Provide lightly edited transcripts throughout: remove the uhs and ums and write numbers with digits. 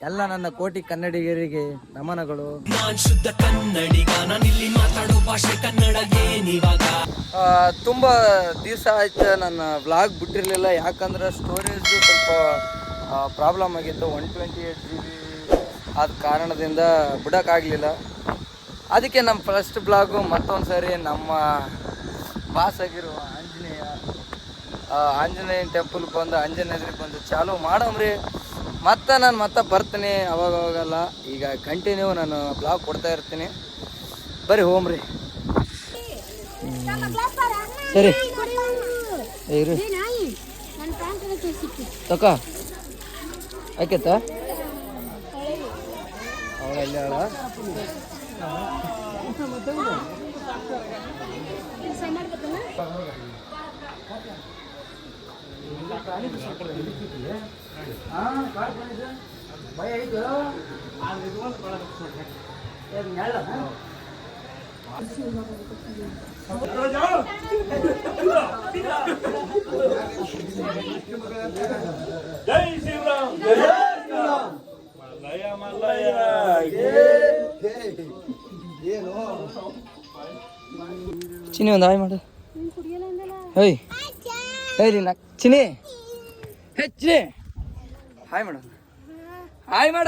ಎಲ್ಲ ನನ್ನ ಕೋಟಿ ಕನ್ನಡಿಗರಿಗೆ ನಮನಗಳು. ನಾನ್ ಶುದ್ಧ ಕನ್ನಡಿಗ, ನಾನಿಲ್ಲಿ ಮಾತಾಡೋ ಭಾಷೆ ಕನ್ನಡ. ಏನಿವಾಗ ತುಂಬ ದಿವಸ ಆಯ್ತು ನನ್ನ ವ್ಲಾಗ್ ಬಿಟ್ಟಿರಲಿಲ್ಲ, ಯಾಕಂದ್ರೆ ಸ್ಟೋರೇಜ್ ಸ್ವಲ್ಪ ಪ್ರಾಬ್ಲಮ್ ಆಗಿತ್ತು. 128 GB ಆದ ಕಾರಣದಿಂದ ಬಿಡೋಕ್ಕಾಗಲಿಲ್ಲ. ಅದಕ್ಕೆ ನಮ್ಮ ಫಸ್ಟ್ ಬ್ಲಾಗು ಮತ್ತೊಂದು ಸರಿ ನಮ್ಮ ಬಾಸ್ ಆಗಿರುವ ಆಂಜನೇಯನ ಟೆಂಪಲ್ಗೆ ಬಂದು ಆಂಜನೇಯರಿಗೆ ಬಂದು ಚಾಲೂ ಮಾಡಮ್ರಿ. ನಾನು ಮತ್ತೆ ಬರ್ತೀನಿ ಅವಾಗಲ್ಲ. ಈಗ ಕಂಟಿನ್ಯೂ ನಾನು ಬ್ಲಾಗ್ ಕೊಡ್ತಾ ಇರ್ತೀನಿ, ಬರ್ರಿ ಹೋಮ್ರಿ. ಸರಿ ಇರಿ ತಕ ಆಯ್ಕೆತ್ತ ಅವಳೆಲ್ಲ ಭಯ ಆಯ್ತು ಜೈ ಶ್ರೀರಾಮ್, ಜೈ ಶ್ರೀರಾಮ್. ಮಲ್ಲಯ್ಯ ಮಲ್ಲಯ್ಯ ಚಿನಿ ಒಂದು ಹಾಯ್ ಮಾಡು. ಹೇಯ್ ಹೇಳಿ ನಾ ಚಿನಿ ಹೆಚ್ಚಿ ಹಾಯ್ ಮಾಡು, ಹಾಯ್ ಮಾಡ.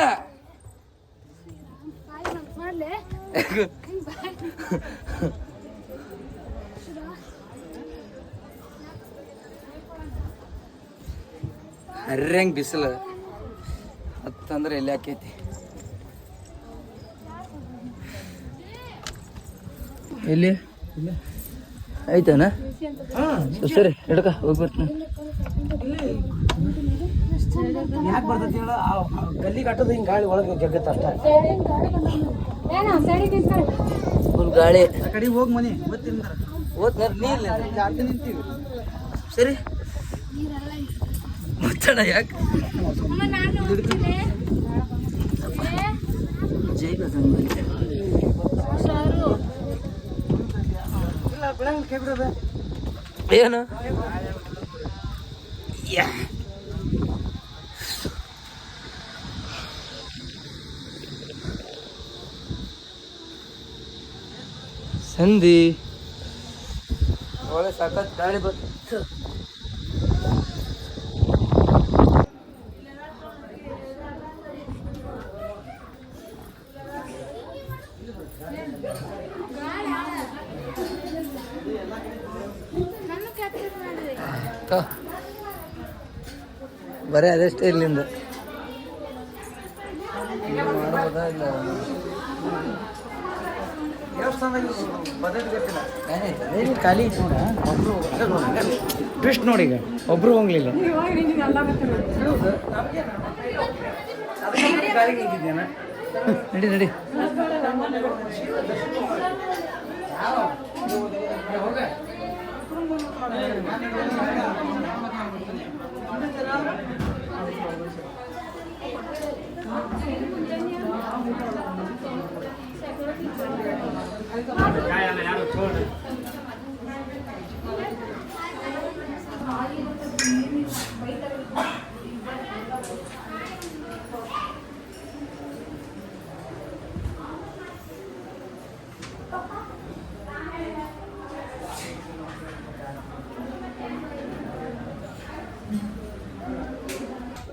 ಹರ್ರಂಗ್ ಬಿಸಿಲು ಹತ್ತಂದ್ರೆ ಎಲ್ಲಿ ಹಾಕೈತಿ. ಎಲ್ಲಿ ಆಯ್ತಾನ? ಸರಿ ಹಿಡ್ಕ ಹೋಗಿ ಬರ್ತೀನಿ. ಯಾಕೆ ಬರ್ತೈತಿ ಹೇಳ, ಗಲ್ಲಿ ಕಟ್ಟೋದು ಹಿಂಗೆ ಗಾಳಿ ಒಳಗೆ ಜಗ್ಗತ್ತ ಅಷ್ಟ. ಫುಲ್ ಗಾಳಿ ಆ ಕಡೆ ಹೋಗಿ ಮನೆ ಓದ್ ನೀರು ನಿಂತೀವಿ. ಸರಿ ಮತ್ತಣ ಯಾಕೆ ಜೈ ಬಸಂಗ ಏನು ಸಂಧಿ ಒಳ್ಳೆ ಸಖತ್ ಗಾಳಿ ಬಂತು. ಬರೀ ಅದಷ್ಟೇ ಇಲ್ಲಿಂದ ಮಾಡ್ಬೋದಾ ಇಲ್ಲ ಖಾಲಿ ಟ್ವಿಸ್ಟ್ ನೋಡಿ, ಈಗ ಒಬ್ರು ಹೋಗ್ಲಿಲ್ಲ. ನಡಿ ನಡಿ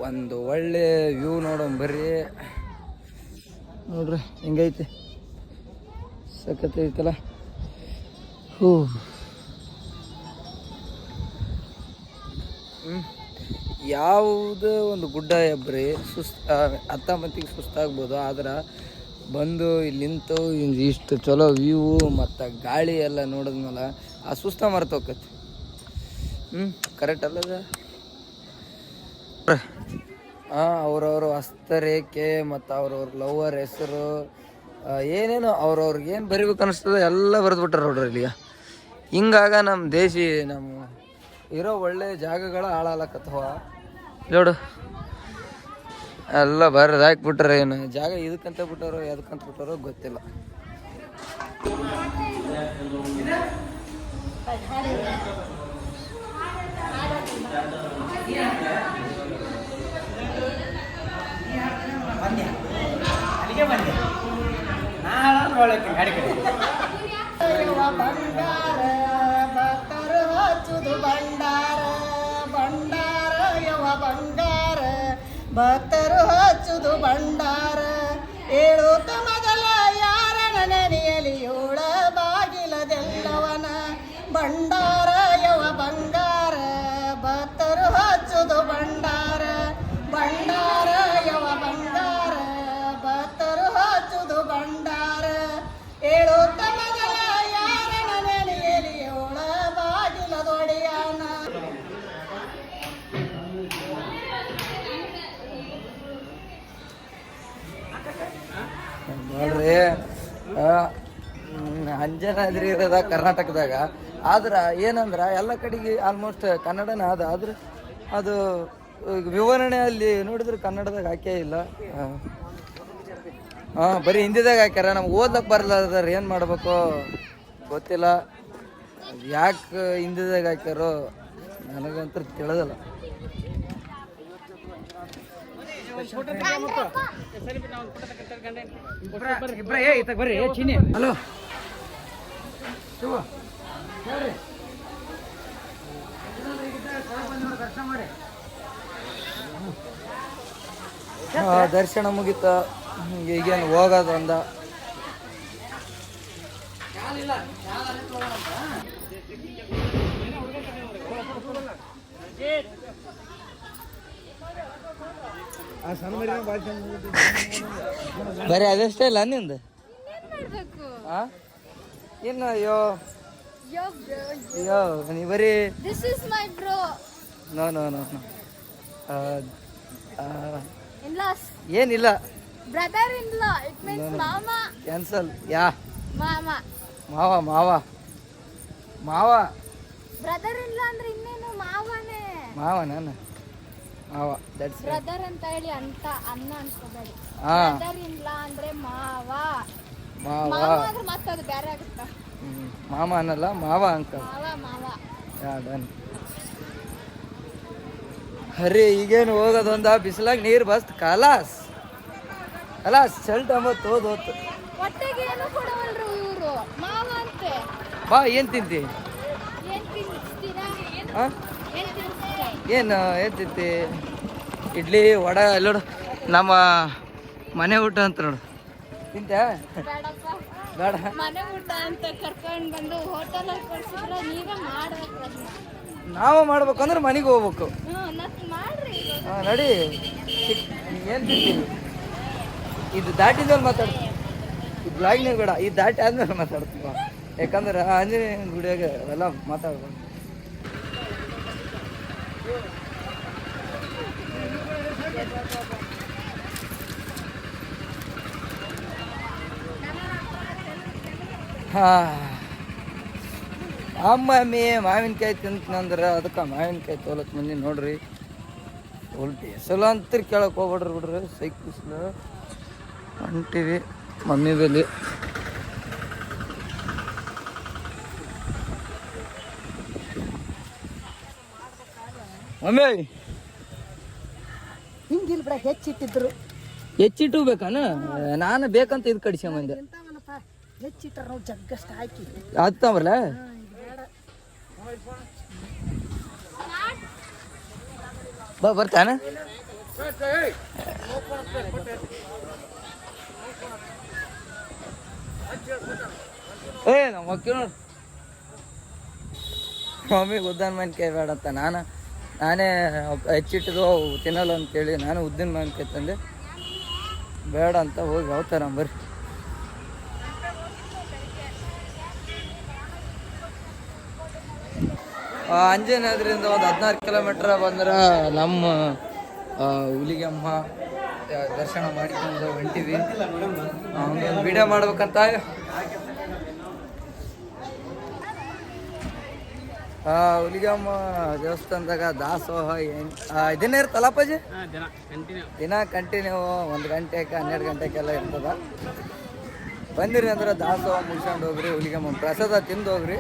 ಒಂದು ಒಳ್ಳೆ ವ್ಯೂ ನೋಡೋಣ ಬರ್ರಿ. ನೋಡ್ರಿ ಹೆಂಗೈತೆ, ಸಖತ್ ಐತಲ್ಲ. ಯಾವುದೇ ಒಂದು ಗುಡ್ಡ ಎಬ್ರಿ ಹತ್ತಮತ್ತಿಗೆ ಸುಸ್ತಾಗ್ಬೋದು, ಆದ್ರೆ ಬಂದು ಇಲ್ಲಿ ನಿಂತು ಇಷ್ಟು ಚಲೋ ವ್ಯೂ ಮತ್ತು ಗಾಳಿ ಎಲ್ಲ ನೋಡಿದ್ಮೇಲೆ ಆ ಸುಸ್ತ ಮರ್ತೋಕತಿ. ಕರೆಕ್ಟ್ ಅಲ್ಲದ? ಅವ್ರವ್ರ ಹಸ್ತರೇಖೆ ಮತ್ತು ಅವ್ರವ್ರ ಲವರ್ ಹೆಸರು ಏನೇನು ಅವ್ರವ್ರಿಗೆ ಏನು ಬರಿಬೇಕು ಅನ್ನಿಸ್ತದೆ ಎಲ್ಲ ಬರೆದ್ಬಿಟ್ಟಾರ ನೋಡ್ರಿ ಇಲ್ಲಿ. ಹಿಂಗಾಗ ನಮ್ಮ ದೇಶಿ ನಮ್ಮ ಇರೋ ಒಳ್ಳೆ ಜಾಗಗಳ ಹಾಳಾಲಕತ್ತವ ನೋಡು. ಎಲ್ಲ ಬರೋದು ಹಾಕ್ಬಿಟ್ರೆ ಏನು ಜಾಗ ಇದಕ್ಕಂತ ಬಿಟ್ಟಾರೋ ಎದಕ್ಕಂತ ಬಿಟ್ಟಾರೋ ಗೊತ್ತಿಲ್ಲ. ಬಂದ್ಯಾ ಅಲ್ಲಿಗೆ ಬಂದೆ ನಾನು ಒಳಕ್ಕೆ ಗಾಡಿ ಕಡೆ ಬಂಡಾರ ಭಕ್ತರು ಹಚ್ಚುದು ಭಂಡಾರ ಭಂಡಾರ ಯವ ಬಂಗಾರ ಭಕ್ತರು ಹಚ್ಚುದು ಭಂಡಾರ ಏಳುತ್ತ ಮೊದಲ ಯಾರನ ನೆನೆಯಲಿ ಏಳ ಬಾಗಿಲದೆಲ್ಲವನ ಭಂಡಾರ ಯವ ಬಂಗಾರ ಭಕ್ತರು ಹಚ್ಚುದು ಭಂಡಾರ ಭಂಡಾರ ಯವ ಬಂಗಾರ ಭಕ್ತರು ಹಚ್ಚುದು ಭಂಡಾರ ಏಳುತ್ತ ಮೊದಲ ಯಾರನ ನೆನೆಯಲಿ ಏಳ ಬಾಗಿಲದೊಡೆಯನ ನೋಡ್ರಿ ಅಂಜನಾದ್ರಿ ಇರೋದ ಕರ್ನಾಟಕದಾಗ ಆದ್ರೆ ಏನಂದ್ರೆ ಎಲ್ಲ ಕಡೆಗೆ ಆಲ್ಮೋಸ್ಟ್ ಕನ್ನಡನ ಆದ್ರೆ ಅದು ವಿವರಣೆ ಅಲ್ಲಿ ನೋಡಿದ್ರೆ ಕನ್ನಡದಾಗ ಹಾಕೇ ಇಲ್ಲ ಹಾಂ ಬರೀ ಹಿಂದಿದಾಗ ಹಾಕ್ಯಾರ ನಮ್ಗೆ ಓದ್ಲಕ್ಕೆ ಬರಲಾರ್ದಾರ ಏನು ಮಾಡ್ಬೇಕು ಗೊತ್ತಿಲ್ಲ ಯಾಕೆ ಹಿಂದಿದಾಗ ಹಾಕ್ಯಾರೋ ನನಗಂತೂ ತಿಳಿದಲ್ಲ. ಹಲೋ ದರ್ಶನ ಮುಗಿತ ಈಗೇನು ಹೋಗೋದು ಅಂದ ಬರೀ ಅದಷ್ಟೇ ಇಲ್ಲ ನಿಂದು ಇನ್ನು ಅಯ್ಯೋ ಅಯ್ಯೋ ನೀ ಬರೀ ನೋ ನೋ ನೋ ಏನಿಲ್ಲ ಕ್ಯಾನ್ಸಲ್ ಯಾ ಮಾವ ಮಾವ ಮಾವ ಬ್ರದರ್ ಇಲ್ಲ ಅಂದ್ರೆ ಇನ್ನೇನು ಮಾವನೇ ಮಾವ ನಾನು ಮಾವ ದಟ್ಸ್ ಬ್ರದರ್ ಅಂತ ಹೇಳಿ ಅಂತ ಅನ್ನ ಅನ್ಕೋಬೇಡಿ ಹಾ ಬ್ರದರ್ ಇಲ್ಲ ಅಂದ್ರೆ ಮಾವ ಮಾವ ಮಾವ ಅಂದ್ರೆ ಮತ್ತೆ ಅದು ಬೇರೆ ಆಗುತ್ತಾ ಮಾಮ ಅನ್ನಲ್ಲ ಮಾವ ಅಂಕಲ್ ಮಾವ ಮಾವ ಯಾ ಡನ್ ಹರಿ ಈಗೇನು ಹೋಗೋದೊಂದ ಬಿಸಿಲಾಗ ನೀರು ಬಸ್ ಕಲಾಸ್ ಕಲಾಸ್ ಶಲ್ಟ್ ಅಂಬತ್ತು ಹೋದ್ ಹೊಟ್ಟೆಗೆ ಏನು ಕೊಡವಲ್ರು ಇವರು ಮಾವ ಅಂತೆ ಬಾ ಏನು ತಿಂತಿ ಏನ್ ತಿನ್ನಿಸ್ತೀರಾ ಹಾಂ ಏನ್ ತಿನ್ನಿಸ್ತೀರಾ ಏನು ತಿಂತಿ ಇಡ್ಲಿ ವಡೆ ಅಲ್ಲೋಡು ನಮ್ಮ ಮನೆ ಊಟ ಅಂತ ನೋಡು ತಿಂತ ಬೇಡಪ್ಪ ಬೇಡ ಮನೆ ಊಟ ಅಂತ ಕರ್ಕೊಂಡು ಬಂದು ಹೋಟೆಲಲ್ಲಿ ಕೊಡ್ಸಿದ್ರೆ ನೀವೇ ಮಾಡ್ಬೇಕು ಅದನ್ನ ನಾವು ಮಾಡ್ಬೇಕಂದ್ರೆ ಮನೆಗೆ ಹೋಗ್ಬೇಕು ನತ್ ಮಾಡ್ರಿ ಹಾಂ ನಡಿ ಏನು ತಿಂತೀವಿ ಇದು ದಾಟಿದ್ಮೇಲೆ ಮಾತಾಡ್ತೀವಿ ಈ ಬ್ಲಾಗ್ನಾಗ ಬೇಡ ಈ ದಾಟಿ ಆದ್ಮೇಲೆ ಮಾತಾಡ್ತೀವಿ ಯಾಕಂದ್ರೆ ಆಂಜನೇಯ ಗುಡಿಯಾಗ ಅವೆಲ್ಲ ಮಾತಾಡ್ಬೋದು. ಹಾಂ ಅಮ್ಮಮ್ಮಿ ಮಾವಿನಕಾಯಿ ತಿಂತಂದ್ರೆ ಅದಕ್ಕೆ ಮಾವಿನಕಾಯಿ ತೋಲಕ್ ಮಂದಿ ನೋಡ್ರಿ ಉಲ್ಟಿ ಸಲ ಅಂತ ಕೇಳಕ್ಕೆ ಹೋಗ್ಬಿಡ್ರಿ ಬಿಡ್ರಿ ಸೈಕಿಸ್ಲು ಹೊಂಟಿವಿ ಮಮ್ಮಿ ಬೆಲಿ ಮಮ್ಮಿ ಹಿಂಗಿಲ್ ಬಿಡ ಹೆಚ್ಚಿಟ್ಟಿದ್ರು ಹೆಚ್ಚಿಟ್ಟು ಬೇಕಾನ ನಾನು ಬೇಕಂತ ಇದು ಕಡಿಸಿ ಮಂದೆ ಹೆಚ್ಚಿಟ್ರ ನಾವು ಜಗ್ಗಷ್ಟು ಹಾಕಿ ಹತ್ತಂಬ್ರಲ್ಲ ಬರ್ತಾನ ಏ ನಮ್ಮ ಅಕ್ಕಿ ನೋಡು ಮಮ್ಮಿಗೆ ಉದ್ದಿನ ಮಾವಿನಕಾಯಿ ಬೇಡ ಅಂತ ನಾನೇ ಹೆಚ್ಚಿಟ್ಟಿದ್ದು ತಿನ್ನಲ್ಲ ಅಂತೇಳಿ ನಾನು ಉದ್ದಿನ ಮಾವಿನಕಾಯಿ ತಂದೆ ಬೇಡ ಅಂತ ಹೋಗಿ ಯಾವ್ತಾರ ಬರ್ರಿ. ಅಂಜನಾದ್ರಿಂದ ಒಂದು 16 ಕಿಲೋಮೀಟ್ರ್ ಬಂದ್ರೆ ನಮ್ಮ ಹುಲಿಗೆಮ್ಮ ದರ್ಶನ ಮಾಡಿಕೊಂಡು ಹೊಂಟಿವಿ. ಒಂದು ವಿಡಿಯೋ ಮಾಡ್ಬೇಕಂತ ಹುಲಿಗೆಮ್ಮ ದೇವಸ್ಥಾನದಾಗ ದಾಸೋಹ ದಿನ ಇರ್ತಲ್ಲ ಅಪ್ಪಾಜಿ? ದಿನ ಕಂಟಿನ್ಯೂ 1 ಗಂಟೆಗೆ 12 ಗಂಟೆಗೆಲ್ಲ ಇರ್ತದ. ಬಂದಿರಿ ಅಂದ್ರೆ ದಾಸೋಹ ಮುಗಿಸ್ಕೊಂಡು ಹೋಗ್ರಿ, ಹುಲಿಗೆಮ್ಮ ಪ್ರಸಾದ ತಿಂದು ಹೋಗ್ರಿ.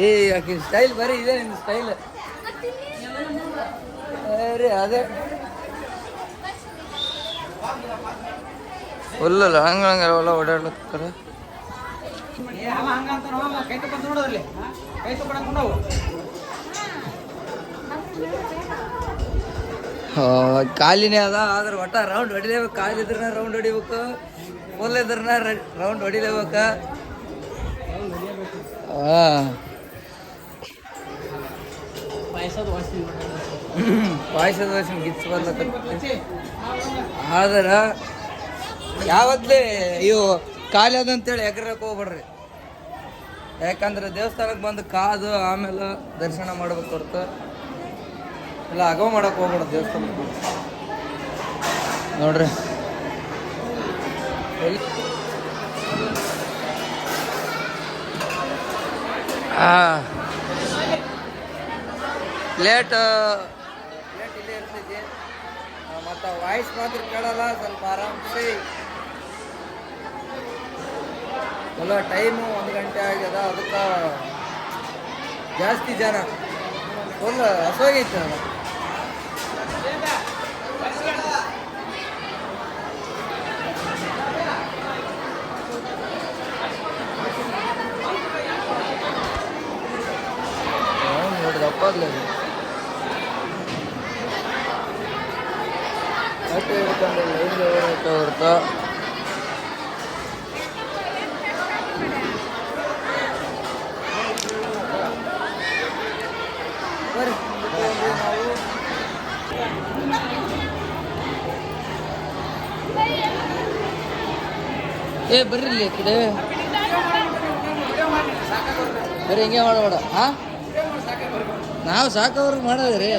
ಏ ಆಕೆ ಸ್ಟೈಲ್ ಬರೀ ಇದೆ ನಿನ್ನ ಸ್ಟೈಲ್. ರೀ ಅದೇ ಫುಲ್ಲಲ್ಲ ಹಂಗಲ್ಲ ಓಡಾಡ್ಲತ್ತಾರ. ಅವ ಹಂಗಂತ ಕೈ ತಗೊಂಡು ನೋಡೋದ್ರಲ್ಲಿ ಕೈ ತಗೊಂಡು ನಾವು ಕಾಲಿನೇ ಅದ ಆದ್ರೆ ಒಟ್ಟ ರೌಂಡ್ ಹೊಡಿಲೇಬೇಕು. ಕಾಲಿದ್ರನ ರೌಂಡ್ ಹೊಡಿಬೇಕು, ಫುಲ್ ಇದ್ರನ ರೌಂಡ್ ಹೊಡಿಲೇಬೇಕ. ಪಾಯಸದ ವಾಸನೆ ಗಿಚ್ಚ ಬರ್ಲತ್ತ. ಆದ್ರೆ ಯಾವತ್ತೇ ಇವು ಖಾಲಿ ಅದಂತೇಳಿ ಎಗರಕ್ಕೆ ಹೋಗ್ಬೇಡ್ರಿ. ಯಾಕಂದ್ರೆ ದೇವಸ್ಥಾನಕ್ಕೆ ಬಂದು ಕಾದು ಆಮೇಲೆ ದರ್ಶನ ಮಾಡ್ಬೇಕು ಹೊರತು ಇಲ್ಲ ಅಗವ ಮಾಡಕ್ಕೆ ಹೋಗ್ಬೇಡ ದೇವಸ್ಥಾನಕ್ಕೆ ನೋಡ್ರಿ. ಲೇಟ್ ಇಲ್ಲೇ ಇರ್ತೈತಿ. ಮತ್ತು ವಾಯ್ಸ್ ಮಾತ್ರ ಕೇಳಲ್ಲ, ಸ್ವಲ್ಪ ಆರಾಮ್ಸಿ. ಎಲ್ಲ ಟೈಮು 1 ಗಂಟೆ ಆಗ್ಯದ, ಅದಕ್ಕೆ ಜಾಸ್ತಿ ಜನ ಫುಲ್ ಹಸೋಗೈತೆ. ನೋಡಿದಪ್ಪ ಬಟ್ಟೆ ಹಿಡ್ಕೊಂಡು ಲೈನ್ಗೆ ಹೊರಟ ಬರ್ರಿ ಇಲ್ಲಿ ಕಡೆ ಬರೀ ಹಿಂಗೆ ಮಾಡಬೇಡ. ನಾವು ಸಾಕವ್ರಿಗೆ ಮಾಡೋದ್ರಿ.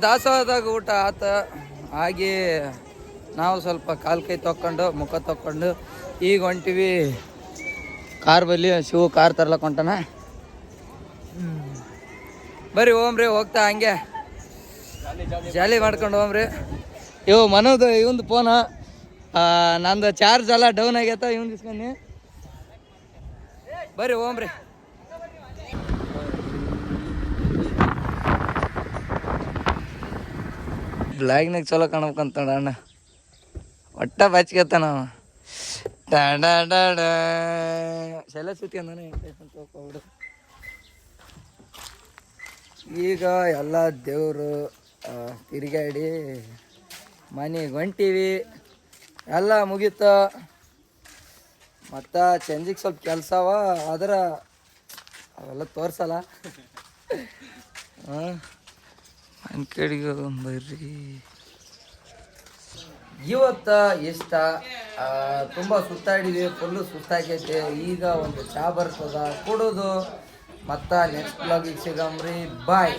ದಾಸವಾದಾಗ ಊಟ ಆತ. ಹಾಗೆ ನಾವು ಸ್ವಲ್ಪ ಕಾಲು ಕೈ ತೊಕ್ಕೊಂಡು ಮುಖ ತೊಕ್ಕೊಂಡು ಈಗ ಹೊಂಟಿವಿ ಕಾರ್ ಬಲ್ಲಿ. ಶಿವ ಕಾರ್ ತರ್ಲಕ್ಕೆ ಹೊಂಟಾನ. ಬರ್ರಿ ಹೋಮ್ರಿ, ಹೋಗ್ತಾ ಹಂಗೆ ಜಾಲಿ ಮಾಡ್ಕೊಂಡು ಹೋಮ್ರಿ. ಮನೋದು ಇವಂದು ಫೋನ ನಂದು ಚಾರ್ಜ್ ಎಲ್ಲ ಡೌನ್ ಆಗೈತ. ಇವ್ನು ಇಸ್ಕೊಂಡು ಬರ್ರಿ ಹೋಮ್ರಿ. ಬ್ಲಾಗ್ನಾಗ ಚಲೋ ಕಾಣ್ಬೇಕಂತ ಅಣ್ಣ ಒಟ್ಟ ಬಚ್ಕತ್ತ ನಾವು ಶೆಲೆ ಸುತ್ತಿ ಅಂದಾನೆ. ಈಗ ಎಲ್ಲ ದೇವರು ತಿರುಗಾಡಿ ಮನೆಗೆ ಹೊಂಟೀವಿ. ಎಲ್ಲ ಮುಗೀತ. ಮತ್ತು ಚಂಜಿಗೆ ಸ್ವಲ್ಪ ಕೆಲಸ ಅವ, ಆದ್ರೆ ಅವೆಲ್ಲ ತೋರ್ಸಲ್ಲ. ಮನೆ ಕಡೆಗೆ ಬರ್ರಿ. ಇವತ್ತು ಇಷ್ಟ ತುಂಬ ಸುತ್ತಾಡಿದ್ವಿ, ಫುಲ್ಲು ಸುತ್ತಾಗೈತೆ. ಈಗ ಒಂದು ಚಾ ಬರ್ತದ ಕುಡೋದು. ಮತ್ತು ನೆಕ್ಸ್ಟ್ ಬ್ಲಾಗಿಗೆ ಸಿಗಮ್ರಿ. ಬಾಯ್.